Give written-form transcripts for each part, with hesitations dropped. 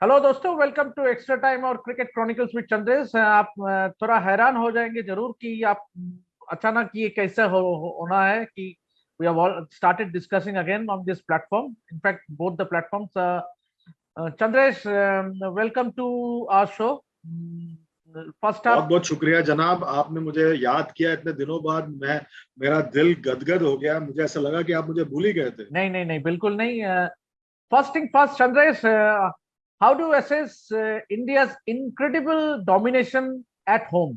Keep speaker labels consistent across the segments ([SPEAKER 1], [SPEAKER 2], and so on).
[SPEAKER 1] Hello दोस्तों, welcome to extra time और cricket chronicles with Chandresh. आप थोड़ा हैरान हो जाएंगे जरूर कि आप अचानक ये कैसे होना है कि we have started discussing again on this platform, in fact both the platforms. Chandresh, welcome to our show. First
[SPEAKER 2] बहुत
[SPEAKER 1] हाफ।
[SPEAKER 2] बहुत शुक्रिया जनाब, आपने मुझे याद किया इतने दिनों बाद। मेरा दिल गदगद हो गया। मुझे ऐसा लगा कि आप मुझे भूल ही गए थे।
[SPEAKER 1] नहीं नहीं नहीं, बिल्कुल नहीं। First thing first, Chandresh, how do you assess India's incredible domination at home?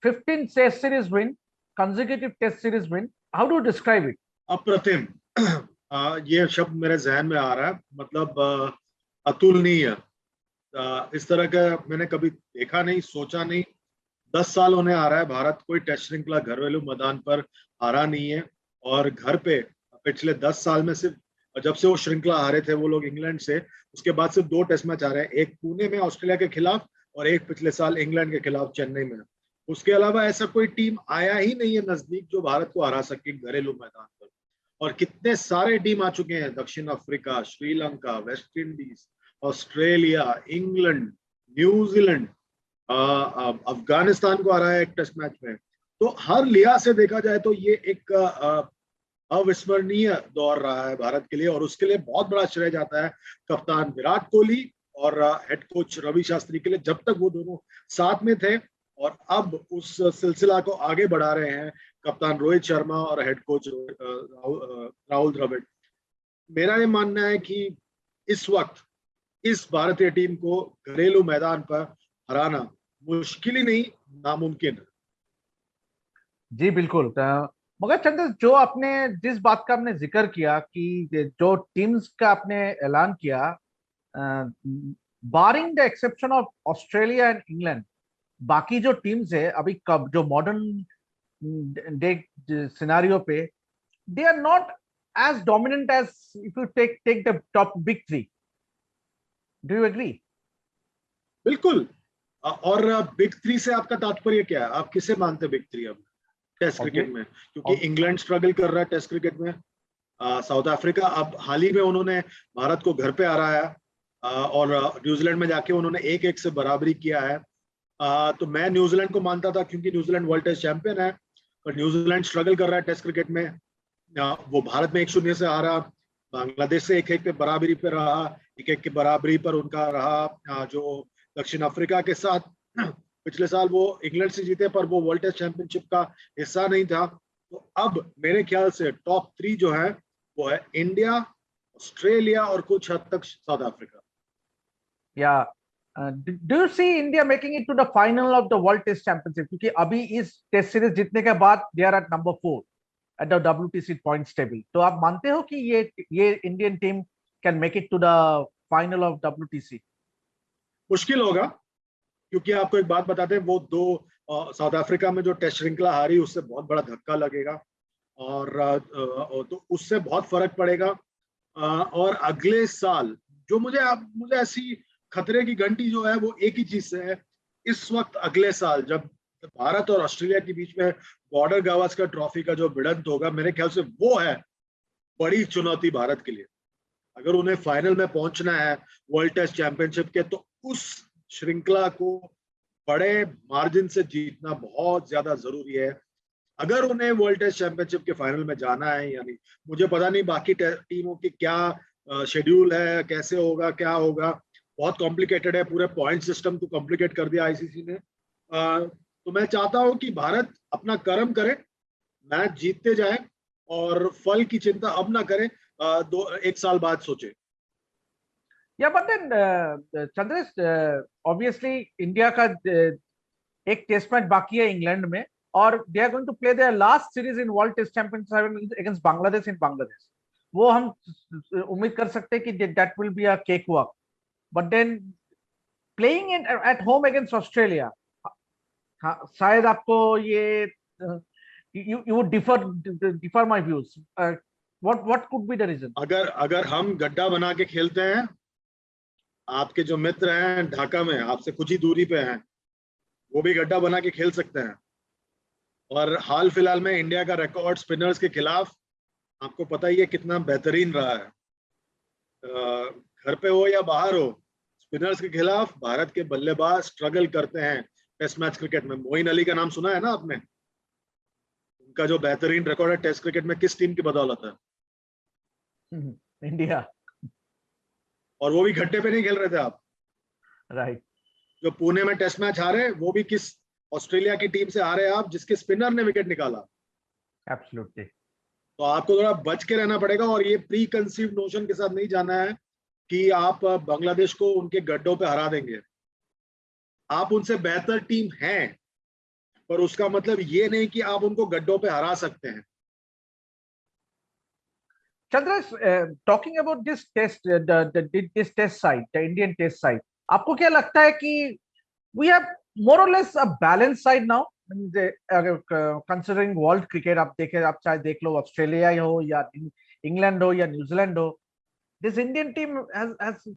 [SPEAKER 1] 15 Test Series win, consecutive Test Series win. How do you describe it?
[SPEAKER 2] अप्रतिम। ये शब्द मेरे जहन में आ रहा है। मतलब अतुलनीय। इस तरह का मैंने कभी देखा नहीं, सोचा नहीं। 10 साल होने आ रहा है, भारत कोई टेस्ट श्रृंखला घरेलू मैदान पर हारा नहीं है। और घर पे पिछले 10 साल में सिर्फ जब से वो श्रृंखला हारे थे वो लोग इंग्लैंड से, उसके बाद सिर्फ 2 टेस्ट मैच आ रहे हैं। एक पुणे में ऑस्ट्रेलिया के खिलाफ और एक पिछले साल इंग्लैंड के खिलाफ चेन्नई में। उसके अलावा ऐसा कोई टीम आया ही नहीं है नजदीक जो भारत को हरा सके घरेलू मैदान पर। और कितने सारे टीम आ चुके हैं, दक्षिण Africa, Sri Lanka, West Indies, Australia, England, New Zealand, Afghanistan को हराया एक टेस्ट मैच में। तो हर लिहाज से देखा जाए तो ये एक अविस्मरणीय दौर रहा है भारत के लिए। और उसके लिए बहुत बड़ा श्रेय जाता है कप्तान विराट कोहली और हेड कोच रवि शास्त्री के लिए, जब तक वो दोनों साथ में थे। और अब उस सिलसिला को आगे बढ़ा रहे हैं कप्तान रोहित शर्मा और हेड कोच राहुल द्रविड़। मेरा ये मानना है कि इस वक्त इस भारतीय टीम को घरेलू मैदान पर हराना मुश्किल ही नहीं, नामुमकिन है।
[SPEAKER 1] जी बिल्कुल। मगर चंद्र, जो आपने जिस बात का आपने जिक्र किया कि जो टीम्स का आपने ऐलान किया, barring the exception of Australia and England, बाकी जो टीम्स है अभी कब जो मॉडर्न डे सिनारियो पे, they are not as dominant as if you take the top big three. Do you agree?
[SPEAKER 2] बिल्कुल। और बिग थ्री से आपका तात्पर्य क्या है? आप किसे मानते हैं बिग थ्री अब टेस्ट क्रिकेट में? क्योंकि इंग्लैंड स्ट्रगल कर रहा है टेस्ट क्रिकेट में। साउथ अफ्रीका अब हाल ही में उन्होंने भारत को घर पे हराया। और न्यूजीलैंड में जाके उन्होंने 1-1 से बराबरी किया है। तो मैं न्यूजीलैंड को मानता था क्योंकि न्यूजीलैंड वर्ल्ड टेस्ट चैंपियन है। पर न्यूजीलैंड स्ट्रगल कर रहा है टेस्ट क्रिकेट में। वो भारत में 1-0 से हारा, बांग्लादेश से 1-1 पे बराबरी पे रहा, 1-1 की बराबरी पर उनका रहा। जो दक्षिण अफ्रीका के साथ पिछले साल वो इंग्लैंड से जीते पर वो वर्ल्ड टेस्ट चैंपियनशिप का हिस्सा नहीं था। तो अब मेरे ख्याल से टॉप 3 जो है वो है इंडिया, ऑस्ट्रेलिया और कुछ हद तक साउथ अफ्रीका।
[SPEAKER 1] या do you see India making it to the final of the world test championship? क्योंकि अभी इस टेस्ट सीरीज जीतने के बाद they are at number 4 at the WTC points table. तो आप मानते हो कि ये Indian team can make it to the final of WTC?
[SPEAKER 2] मुश्किल होगा, क्योंकि आपको एक बात बताते हैं, वो दो साउथ अफ्रीका में जो टेस्ट श्रृंखला हारी उससे बहुत बड़ा धक्का लगेगा। और तो उससे बहुत फर्क पड़ेगा। और अगले साल जो मुझे ऐसी खतरे की घंटी जो है वो एक ही चीज से है। इस वक्त अगले साल जब भारत और ऑस्ट्रेलिया के बीच में बॉर्डर गावस्कर ट्रॉफी का जो भिड़ंत होगा, मेरे ख्याल से वो है बड़ी चुनौती भारत के लिए। अगर उन्हें फाइनल में पहुंचना है वर्ल्ड टेस्ट चैंपियनशिप के, तो उस श्रृंखला को बड़े मार्जिन से जीतना बहुत ज्यादा जरूरी है अगर उन्हें वर्ल्ड टेस्ट चैंपियनशिप के फाइनल में जाना है। यानी मुझे पता नहीं बाकी टीमों की क्या शेड्यूल है, कैसे होगा, क्या होगा। बहुत कॉम्प्लिकेटेड है, पूरे पॉइंट सिस्टम को कॉम्प्लिकेट कर दिया आईसीसी ने। तो मैं चाहता हूं कि भारत अपना कर्म करे, मैच जीतते जाए और फल की चिंता अब ना करें, 1 साल बाद सोचे।
[SPEAKER 1] या but then Chandresh, obviously India का एक टेस्ट मैच बाकी है इंग्लैंड में, और they are going to play their last series in World test Championship against Bangladesh in Bangladesh. वो हम उम्मीद कर सकते हैं कि that will be a cake walk. But then playing in at home against Australia, हाँ, शायद आपको ये you would differ my views. What could be the reason?
[SPEAKER 2] अगर हम गड्ढा बना के खेलते हैं, आपके जो मित्र हैं ढाका में आपसे कुछ ही दूरी पे हैं, वो भी गड्ढा बना के खेल सकते हैं। और हाल फिलहाल में इंडिया का रिकॉर्ड स्पिनर्स के खिलाफ आपको पता ही है कितना बेहतरीन रहा है। घर पे हो या बाहर हो, स्पिनर्स के खिलाफ भारत के बल्लेबाज स्ट्रगल करते हैं टेस्ट मैच क्रिकेट में। मोइन अली का नाम सुना है ना आपने? उनका जो बेहतरीन रिकॉर्ड है टेस्ट क्रिकेट में, किस टीम की बदौलत है?
[SPEAKER 1] इंडिया।
[SPEAKER 2] और वो भी घट्टे पे नहीं खेल रहे थे आप।
[SPEAKER 1] राइट।
[SPEAKER 2] जो पुणे में टेस्ट मैच हारे, वो भी किस ऑस्ट्रेलिया की टीम से हारे आप, जिसके स्पिनर ने विकेट निकाला।
[SPEAKER 1] एब्सोल्युटली।
[SPEAKER 2] तो आपको थोड़ा बच के रहना पड़ेगा, और ये प्री कंसीव नोशन के साथ नहीं जाना है कि आप बांग्लादेश को उनके गड्ढों पे हरा देंगे। आप उनसे बेहतर टीम हैं, पर उसका मतलब ये नहीं कि आप उनको गड्ढों पे हरा सकते हैं।
[SPEAKER 1] Chandras, talking about this test, this test side, the Indian test side, आपको क्या लगता है कि we have more or less a balanced side now? Considering world cricket, आप देखें, आप चाहे देख लो ऑस्ट्रेलिया हो या इंग्लैंड हो या न्यूजीलैंड हो, this Indian team has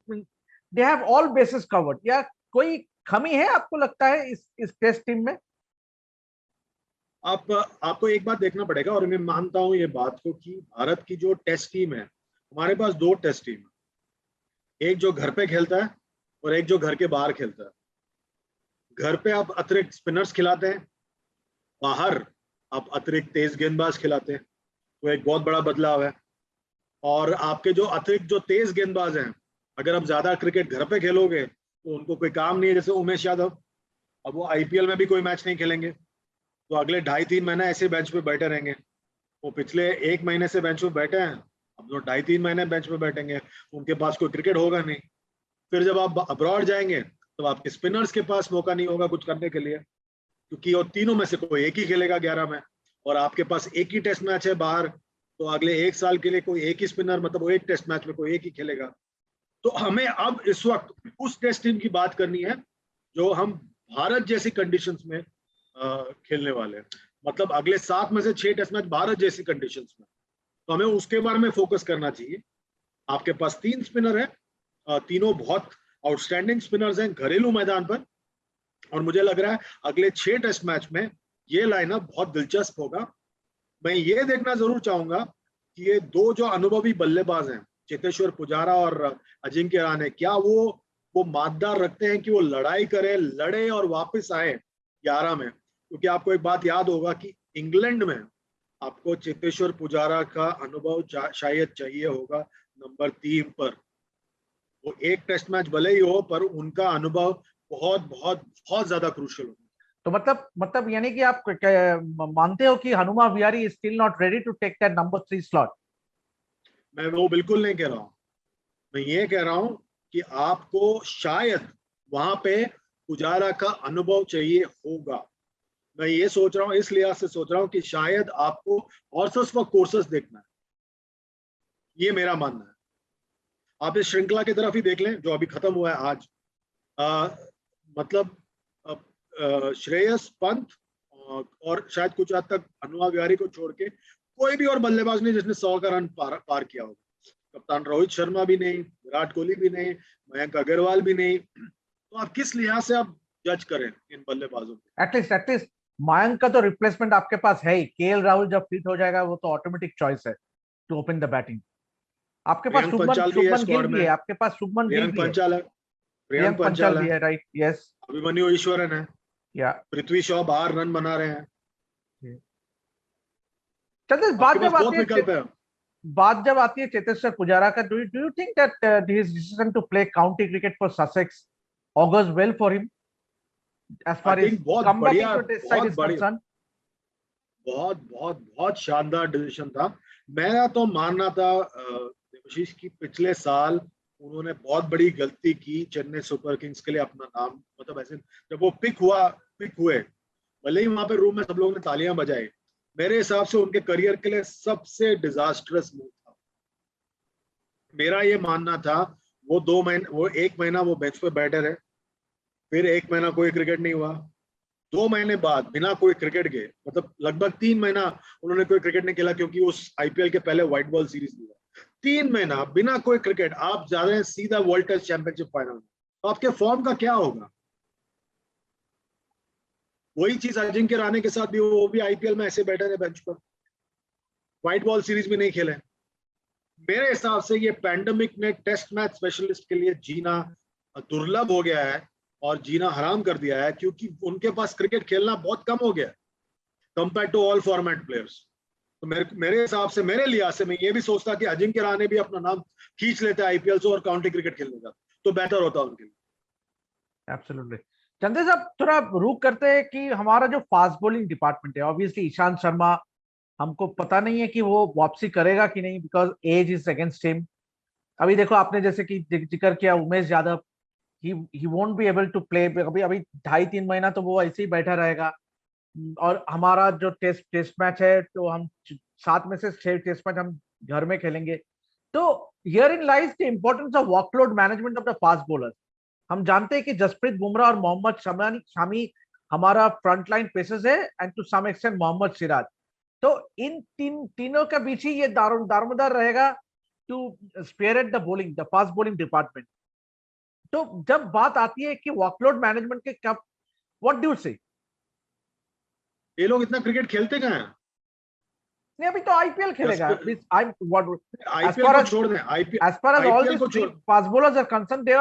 [SPEAKER 1] they have all bases covered. या कोई कमी है आपको लगता है इस टेस्ट टीम में?
[SPEAKER 2] आपको एक बात देखना पड़ेगा, और मैं मानता हूं ये बात को, कि भारत की जो टेस्ट टीम है, हमारे पास दो टेस्ट टीम है, एक जो घर पे खेलता है और एक जो घर के बाहर खेलता है। घर पे आप अतिरिक्त स्पिनर्स खिलाते हैं, बाहर आप अतिरिक्त तेज गेंदबाज खिलाते हैं, तो एक बहुत बड़ा बदलाव है। और आपके जो अतिरिक्त जो तेज गेंदबाज हैं, अगर आप ज्यादा क्रिकेट घर पे खेलोगे तो उनको कोई काम नहीं है। जैसे उमेश यादव, अब वो आईपीएल में भी कोई मैच नहीं खेलेंगे, तो अगले 2.5-3 महीने ऐसे बेंच पे बैठे रहेंगे। वो पिछले 1 महीने से बेंच पे बैठे हैं, अब जो 2.5-3 महीने बेंच पे बैठेंगे, उनके पास कोई क्रिकेट होगा नहीं। फिर जब आप अब्रॉड जाएंगे तो आपके स्पिनर्स के पास मौका नहीं होगा कुछ करने के लिए, क्योंकि वो तीनों में से कोई एक ही खेलेगा 11 में, और आपके पास एक ही टेस्ट मैच है बाहर, तो अगले 1 साल के लिए कोई एक ही स्पिनर, मतलब वो एक टेस्ट मैच में कोई एक ही खेलेगा। तो हमें अब इस वक्त उस टेस्ट टीम की बात करनी है जो हम भारत जैसी कंडीशंस में खेलने वाले हैं। मतलब अगले 7 में से 6 टेस्ट मैच भारत जैसी कंडीशंस में, तो हमें उसके बारे में फोकस करना चाहिए। आपके पास 3 स्पिनर है, तीनों बहुत आउटस्टैंडिंग स्पिनर्स हैं घरेलू मैदान पर, और मुझे लग रहा है अगले 6 टेस्ट मैच में ये लाइनअप बहुत दिलचस्प होगा। मैं ये देखना जरूर चाहूंगा कि ये दो जो अनुभवी बल्लेबाज हैं, चेतेश्वर पुजारा और अजिंक्य रहाणे, क्या वो मातदार रखते हैं कि वो लड़ाई करें, लड़े और वापस आए 11 में। क्योंकि आपको एक बात याद होगा कि इंग्लैंड में आपको चेतेश्वर पुजारा का अनुभव शायद चाहिए होगा नंबर 3 पर। वो एक टेस्ट मैच भले ही हो, पर उनका अनुभव बहुत बहुत बहुत ज्यादा क्रूशियल होगा।
[SPEAKER 1] तो मतलब यानी कि आप मानते हो कि Hanuma Vihari is still not ready to take that number 3 slot?
[SPEAKER 2] मैं वो बिल्कुल नहीं कह रहा हूं। मैं ये कह रहा हूं कि आपको शायद वहां पे पुजारा का अनुभव चाहिए होगा। मैं ये सोच रहा हूँ, इस लिहाज से सोच रहा हूँ कि शायद आपको हॉर्सेस व कोर्सेस देखना है, ये मेरा मानना है। आप इस श्रृंखला की तरफ ही देख लें जो अभी खत्म हुआ है आज। मतलब श्रेयस पंत और शायद कुछ हद तक हनुमा विहारी को छोड़ के कोई भी और बल्लेबाज नहीं जिसने 100 का रन पार किया होगा। कप्तान रोहित शर्मा भी नहीं, विराट कोहली भी नहीं, मयंक अग्रवाल भी नहीं। तो आप किस लिहाज से आप जज करें इन बल्लेबाजों को?
[SPEAKER 1] एटलीस्ट मयंक का तो रिप्लेसमेंट आपके पास है ही। केएल राहुल जब फिट हो जाएगा वो तो ऑटोमेटिक चॉइस है टू ओपन द बैटिंग। आपके पास शुभमन गिल भी है, आपके पास शुभमन गिल भी है, प्रियंक पंचाल भी है, राइट? यस,
[SPEAKER 2] अभिमन्यु ईश्वरन है,
[SPEAKER 1] या
[SPEAKER 2] पृथ्वी शॉ बाहर रन बना रहे हैं।
[SPEAKER 1] चलिए
[SPEAKER 2] बात
[SPEAKER 1] जब आती है चेतेश्वर पुजारा का, do you think that his decision to play county cricket for Sussex augurs well for him as far as comeback into this side is concerned?
[SPEAKER 2] बहुत बहुत बहुत शानदार डिसीजन था। मेरा तो मानना था देवाशीष की पिछले साल उन्होंने बहुत बड़ी गलती की चेन्नई सुपर किंग्स के लिए अपना नाम, मतलब ऐसे जब वो पिक हुए, भले ही वहां पे रूम में सब लोगों ने तालियां बजाई, मेरे हिसाब से उनके करियर के लिए सबसे डिजास्टरस मूव था। मेरा ये मानना था वो 1 महीना वो बेंच पे बैठे रहे, फिर 1 महीना कोई क्रिकेट नहीं हुआ, 2 महीने बाद बिना कोई क्रिकेट के, मतलब लगभग 3 महीना उन्होंने कोई क्रिकेट नहीं खेला, क्योंकि उस आईपीएल के पहले व्हाइट बॉल सीरीज हुआ। 3 महीना बिना कोई क्रिकेट, आप जा रहे हैं सीधा वर्ल्ड टेस्ट चैंपियनशिप फाइनल में, तो आपके फॉर्म का क्या होगा? वही चीज अजिंक्य रहाणे के साथ भी, वो भी आईपीएल में ऐसे बैठे रहे बेंच पर, व्हाइट बॉल सीरीज भी नहीं खेले। मेरे हिसाब से ये पैंडेमिक ने टेस्ट मैच स्पेशलिस्ट के लिए जीना दुर्लभ हो गया है और जीना हराम कर दिया है, क्योंकि उनके पास क्रिकेट खेलना बहुत कम हो गया है compare to all format players. तो मेरे हिसाब से, मेरे लिहाज से, मैं ये भी सोचता कि अजिंक्य रहाणे भी अपना नाम खींच लेते आईपीएल से और काउंटी क्रिकेट खेलने जाते तो बेहतर होता उनके लिए।
[SPEAKER 1] एब्सोल्युटली। चंद्र साहब, थोड़ा रुक करते हैं कि हमारा जो फास्ट बॉलिंग डिपार्टमेंट है, ऑब्वियसली ईशांत शर्मा, हमको पता नहीं है कि वो वापसी करेगा कि नहीं, because age is against him. अभी देखो, आपने जैसे कि जिक्र किया Umesh Yadav, he won't be able to play. अभी अभी 2.5-3 महीना तो वो ऐसे ही बैठा रहेगा। और हमारा जो टेस्ट मैच है, तो हम 7 में से 6 टेस्ट मैच हम घर में खेलेंगे। तो here in lies the importance of workload management of the fast bowler. हम जानते हैं कि जसप्रीत बुमराह और मोहम्मद शामी हमारा फ्रंटलाइन पेसर्स है, and to some extent Mohammed Siraj. तो इन तीनों के बीच ही ये दारोमदार रहेगा to spearhead the bowling, the fast bowling department. तो जब बात आती है कि वर्कलोड मैनेजमेंट के, कब, व्हाट डू यू से?
[SPEAKER 2] ये लोग इतना क्रिकेट खेलते कहाँ हैं?
[SPEAKER 1] नहीं, अभी तो आईपीएल खेलेगा।
[SPEAKER 2] आईपीएल को छोड़ दें,
[SPEAKER 1] As far as all
[SPEAKER 2] IPL
[SPEAKER 1] these
[SPEAKER 2] को छोड़,
[SPEAKER 1] fast bowlers are concerned, they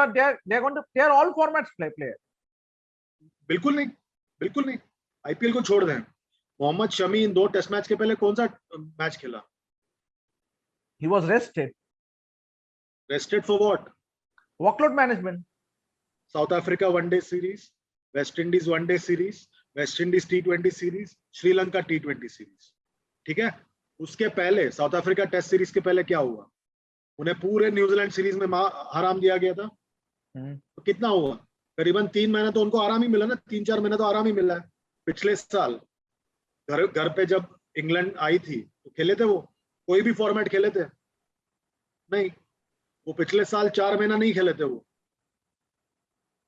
[SPEAKER 1] are all formats players.
[SPEAKER 2] बिल्कुल नहीं, बिल्कुल नहीं। आईपीएल को छोड़ दें। मोहम्मद शमी इन 2 टेस्ट मैच के पहले कौन सा मैच खेला?
[SPEAKER 1] He was rested.
[SPEAKER 2] Rested for what?
[SPEAKER 1] Workload management.
[SPEAKER 2] South Africa one day series, West Indies one day series, West Indies T20 series, Sri Lanka T20 series, ठीक है। उसके पहले साउथ अफ्रीका टेस्ट सीरीज के पहले क्या हुआ? उन्हें पूरे न्यूजीलैंड सीरीज में आराम दिया गया था। तो कितना हुआ? करीबन 3 महीने तो उनको आराम ही मिला ना, 3-4 महीने तो आराम ही मिला है। पिछले साल घर पे जब इंग्लैंड आई थी तो खेले थे वो? कोई भी फॉर्मेट खेले थे? नहीं। वो पिछले साल 4 महीना नहीं खेले थे वो।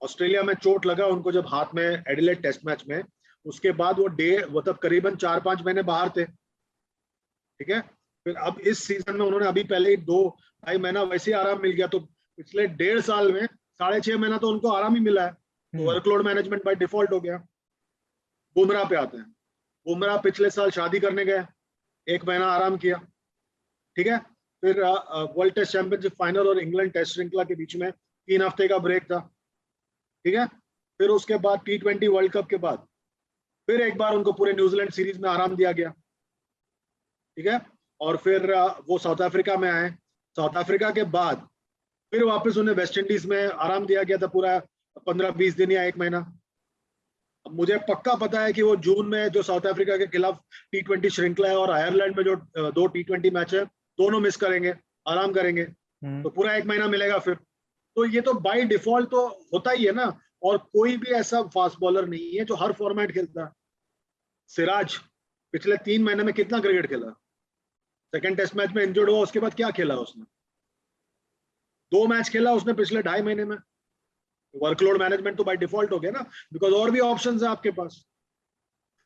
[SPEAKER 2] ऑस्ट्रेलिया में चोट लगा उनको जब हाथ में, एडिलेड टेस्ट मैच में, उसके बाद वो तब करीबन 4-5 महीने बाहर थे, ठीक है। फिर अब इस सीजन में उन्होंने अभी पहले ही 2-2.5 महीना वैसे ही आराम मिल गया। तो पिछले 1.5 साल में 6.5 महीना तो उनको आराम ही मिला है। तो वर्कलोड मैनेजमेंट बाय डिफॉल्ट हो गया। बुमराह पे आते हैं। बुमराह पिछले साल शादी करने गए, 1 महीना आराम किया, ठीक है। फिर वर्ल्ड टेस्ट चैंपियनशिप फाइनल और इंग्लैंड टेस्ट श्रृंखला के बीच में 3 हफ्ते का ब्रेक था, ठीक है। फिर उसके बाद T20 वर्ल्ड कप के बाद फिर एक बार उनको पूरे न्यूजीलैंड सीरीज में आराम दिया गया, ठीक है। और फिर वो साउथ अफ्रीका में आए। साउथ अफ्रीका के बाद फिर वापस उन्हें वेस्ट इंडीज में आराम दिया गया था, पूरा 15-20 दिन या 1 महीना। अब मुझे पक्का पता है कि वो जून में जो साउथ अफ्रीका के खिलाफ T20 श्रृंखला है और आयरलैंड में जो 2 T20 मैच है, दोनों मिस करेंगे, आराम करेंगे। तो पूरा 1 महीना मिलेगा फिर। तो ये तो बाय डिफॉल्ट तो होता ही है ना। और कोई भी ऐसा फास्ट बॉलर नहीं है जो हर फॉर्मेट खेलता है। सिराज पिछले 3 महीने में कितना क्रिकेट खेला? सेकंड टेस्ट मैच में इंजर्ड हुआ, उसके बाद क्या खेला उसने? 2 मैच खेला उसने पिछले 2.5 महीने में। वर्कलोड मैनेजमेंट तो बाय डिफॉल्ट हो गया ना, बिकॉज और भी ऑप्शंस है आपके पास।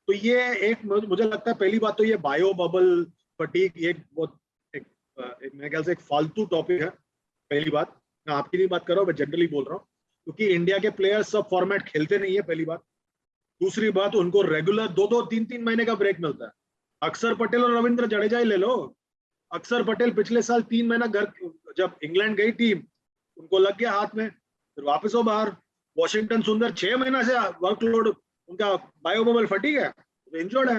[SPEAKER 2] तो ये एक, मुझे लगता है पहली बात तो ये बायो बबल फटीग, ये बहुत मेरे ख्याल से एक फालतू टॉपिक है। पहली बात, मैं आपकी नहीं बात कर रहा हूँ, मैं जनरली बोल रहा हूँ, क्योंकि इंडिया के प्लेयर्स सब फॉर्मेट खेलते नहीं है, पहली बात। दूसरी बात, उनको रेगुलर 2-2, 3-3 महीने का ब्रेक मिलता है। अक्षर पटेल और रविंद्र जडेजा ही ले लो। अक्षर पटेल पिछले साल 3 महीना घर, जब इंग्लैंड गई टीम, उनको लग गया हाथ में, फिर वापस हो बाहर। वॉशिंगटन सुंदर 6 महीना से वर्कलोड, उनका बायो बबल फटी है, तो इंजर्ड है।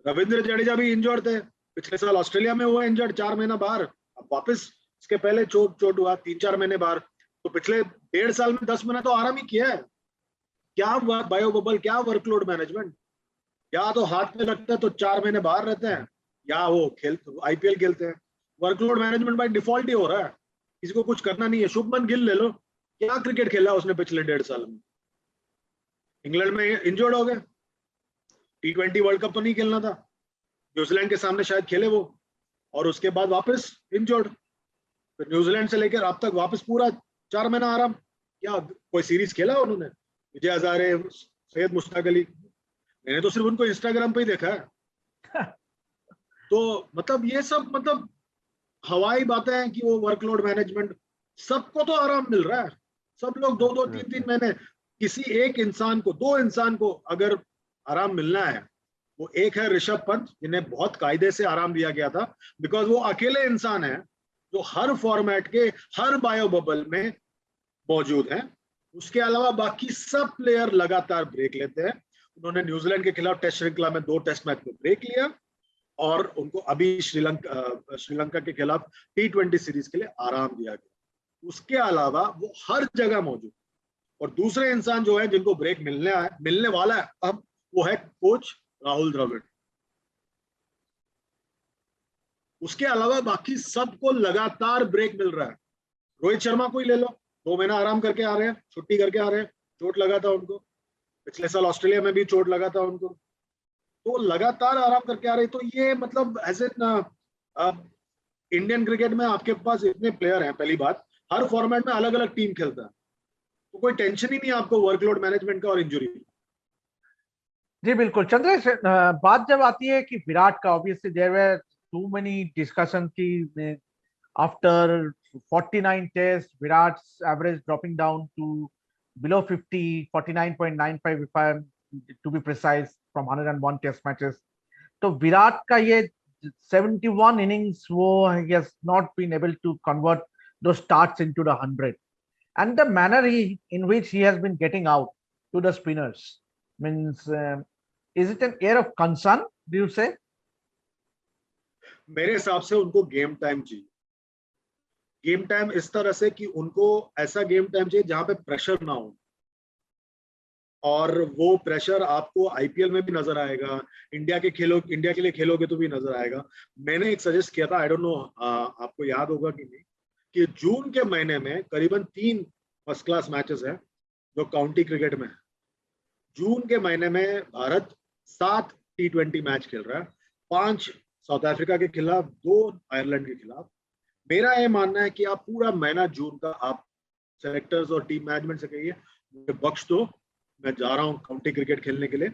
[SPEAKER 2] रविंद्र जडेजा भी इंजर्ड थे, पिछले साल ऑस्ट्रेलिया में हुआ इंजर्ड, 4 महीना बाहर। अब वापस, इसके पहले चोट हुआ, 3-4 महीने बाहर। तो पिछले 1.5 साल में 10 महीना तो आराम ही किया है। क्या बायो बबल, क्या वर्कलोड मैनेजमेंट? या तो हाथ में लगता है तो 4 महीने बाहर रहते हैं, या वो आईपीएल खेलते हैं। वर्कलोड मैनेजमेंट बाय डिफॉल्ट ही हो रहा है, किसी को कुछ करना नहीं है। शुभमन गिल ले लो, क्या क्रिकेट खेला उसने पिछले 1.5 साल में? इंग्लैंड में इंजर्ड हो गए, T20 वर्ल्ड कप तो नहीं खेलना था, न्यूजीलैंड के सामने शायद खेले वो, और उसके बाद वापस इंजर्ड। फिर न्यूजीलैंड से लेकर अब तक वापस पूरा 4 महीना आराम। क्या कोई सीरीज खेला उन्होंने? विजय हजारे, सैयद मुश्ताक अली, मैंने तो सिर्फ उनको इंस्टाग्राम पे ही देखा है। तो मतलब ये सब, मतलब हवाई बातें हैं कि वो वर्कलोड मैनेजमेंट। सबको तो आराम मिल रहा है, सब लोग 2-2, 3-3 महीने। किसी एक इंसान को, 2 इंसान को अगर आराम मिलना है, वो एक है ऋषभ पंत, जिन्हें बहुत कायदे से आराम दिया गया था, बिकॉज वो अकेले इंसान है जो हर फॉर्मेट के हर बायो बबल में मौजूद हैं। उसके अलावा बाकी सब प्लेयर लगातार ब्रेक लेते हैं। उन्होंने न्यूजीलैंड के खिलाफ टेस्ट श्रृंखला में 2 टेस्ट मैच में ब्रेक लिया और उनको अभी श्रीलंका के खिलाफ T20 सीरीज के लिए आराम दिया गया। उसके अलावा वो हर जगह मौजूद। और दूसरे इंसान जो है जिनको ब्रेक मिलने वाला है अब, वो है कोच राहुल द्रविड़। उसके अलावा बाकी सबको लगातार ब्रेक मिल रहा है। रोहित शर्मा को ही ले लो, 2 महीना आराम करके आ रहे हैं, छुट्टी करके आ रहे हैं, चोट लगा था उनको, पिछले साल ऑस्ट्रेलिया में भी चोट लगा था उनको, तो लगातार आराम करके आ रहे। तो ये मतलब एज एन इंडियन क्रिकेट में आपके पास इतने प्लेयर हैं, पहली बात, हर फॉर्मेट में अलग अलग टीम खेलता है, तो कोई टेंशन ही नहीं है आपको वर्कलोड मैनेजमेंट का और इंजरी।
[SPEAKER 1] जी बिल्कुल चंद्रेश, बात जब आती है कि विराट का, obviously there were too many discussion की after 49 test Virat's average dropping down to below 50, 49.95 if I'm to be precise from 101 test matches. तो विराट का ये 71 innings वो he has not been able to convert those starts into the 100, and the manner in which he has been getting out to the spinners means is it an air of concern, do you say?
[SPEAKER 2] मेरे हिसाब से उनको game time चाहिए। Game time इस तरह से कि उनको ऐसा गेम टाइम चाहिए जहां पे प्रेशर ना हो, और वो प्रेशर आपको आईपीएल में भी नजर आएगा, इंडिया के लिए खेलोगे तो भी नजर आएगा। मैंने एक सजेस्ट किया था, आई डोंट नो आपको याद होगा कि नहीं, कि जून के महीने में करीबन 3 फर्स्ट क्लास मैचेस हैं जो काउंटी क्रिकेट में है। जून के महीने में भारत 7 T20 मैच खेल रहा है, 5 साउथ अफ्रीका के खिलाफ, 2 आयरलैंड के खिलाफ। मेरा ये मानना है कि आप पूरा महीना जून का आप सेलेक्टर्स और टीम मैनेजमेंट से कहिए मुझे बख्श दो, मैं जा रहा हूँ काउंटी क्रिकेट खेलने के लिए,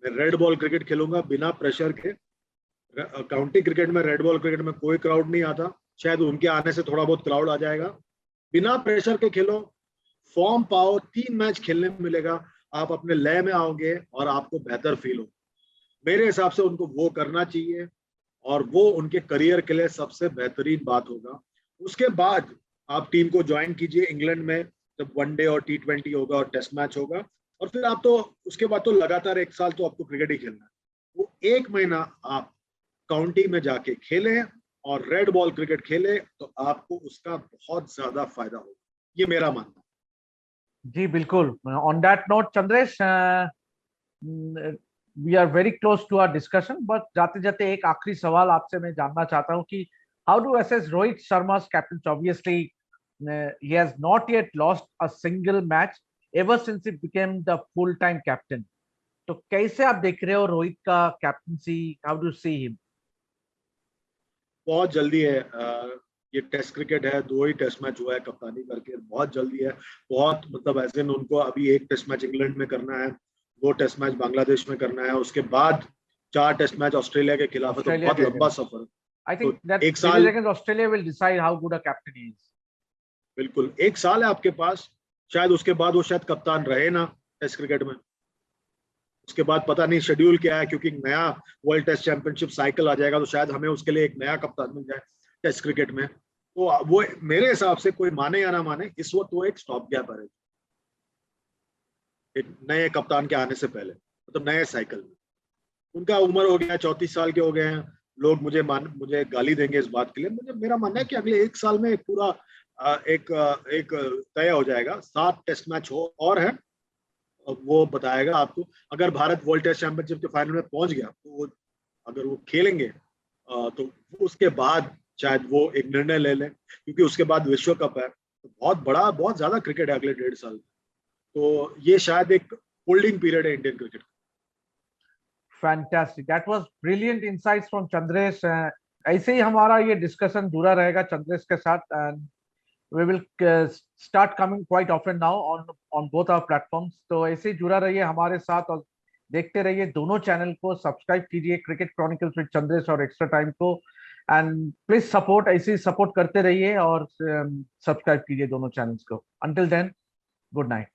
[SPEAKER 2] मैं रेड बॉल क्रिकेट खेलूंगा बिना प्रेशर के। काउंटी क्रिकेट में, रेड बॉल क्रिकेट में कोई क्राउड नहीं आता, शायद उनके आने से थोड़ा बहुत क्राउड आ जाएगा। बिना प्रेशर के खेलो, फॉर्म पाओ, 3 मैच खेलने में मिलेगा, आप अपने लय में आओगे और आपको बेहतर फील हो। मेरे हिसाब से उनको वो करना चाहिए और वो उनके करियर के लिए सबसे बेहतरीन बात होगा। उसके बाद आप टीम को ज्वाइन कीजिए इंग्लैंड में, जब वनडे और T20 होगा और टेस्ट मैच होगा, और फिर आप तो उसके बाद तो लगातार 1 साल तो आपको क्रिकेट ही खेलना है। वो 1 महीना आप काउंटी में जाके खेलें और रेड बॉल क्रिकेट खेलें, तो आपको उसका बहुत ज्यादा फायदा होगा, ये मेरा मानना है।
[SPEAKER 1] जी बिल्कुल। On that note Chandresh, we are very close to our discussion, but जाते जाते एक आखिरी सवाल आपसे मैं जानना चाहता हूँ कि how do assess Rohit Sharma's captaincy? Obviously he has not yet lost a single match ever since he became the full-time captain. तो कैसे आप देख रहे हो रोहित का captaincy? How do see him?
[SPEAKER 2] बहुत जल्दी है, ये टेस्ट क्रिकेट है, 2 ही टेस्ट मैच हुआ है कप्तानी करके, बहुत जल्दी है। बहुत मतलब ऐसे उनको अभी 1 टेस्ट मैच इंग्लैंड में करना है, 2 टेस्ट मैच बांग्लादेश में करना है, उसके बाद 4 टेस्ट मैच ऑस्ट्रेलिया के खिलाफ है, तो बहुत लंबा सफर है।
[SPEAKER 1] I think
[SPEAKER 2] तो
[SPEAKER 1] that
[SPEAKER 2] 1
[SPEAKER 1] series
[SPEAKER 2] साल,
[SPEAKER 1] against Australia will decide how good a captain he is.
[SPEAKER 2] बिल्कुल 1 साल है आपके पास, शायद उसके बाद वो शायद कप्तान रहे ना टेस्ट क्रिकेट में। उसके बाद पता नहीं शेड्यूल क्या है, क्योंकि नया वर्ल्ड टेस्ट चैंपियनशिप साइकिल आ जाएगा, तो शायद हमें उसके लिए एक नया कप्तान मिल जाए टेस्ट क्रिकेट में। तो वो मेरे हिसाब से, कोई माने या ना माने, इस वक्त वो एक स्टॉप गैप है एक नए कप्तान के आने से पहले, मतलब नए साइकिल में। उनका उम्र हो गया, 34 साल के हो गए हैं। लोग मुझे गाली देंगे इस बात के लिए। मेरा मानना है कि अगले 1 साल में एक पूरा एक तय हो जाएगा। 7 टेस्ट मैच और है, वो बताएगा आपको। अगर भारत वर्ल्ड टेस्ट चैंपियनशिप के फाइनल में पहुंच गया, तो अगर वो खेलेंगे तो उसके बाद शायद वो एक निर्णय ले लें, क्योंकि उसके बाद विश्व कप है, तो बहुत ज्यादा क्रिकेट है अगले 1.5 साल। तो ये शायद एक होल्डिंग पीरियड है Indian cricket.
[SPEAKER 1] Fantastic. That was brilliant insights from Chandresh. ऐसे ही हमारा ये डिस्कशन जुड़ा रहेगा चंद्रेश के साथ, and we will start coming quite often now on both our platforms. तो ऐसे ही जुड़ा रहिए हमारे साथ और देखते रहिए दोनों चैनल को। सब्सक्राइब कीजिए क्रिकेट क्रॉनिकल्स विद चंद्रेश और एक्स्ट्रा टाइम को, एंड प्लीज सपोर्ट, ऐसे ही सपोर्ट करते रहिए और सब्सक्राइब कीजिए दोनों चैनल्स को। Until then, good night.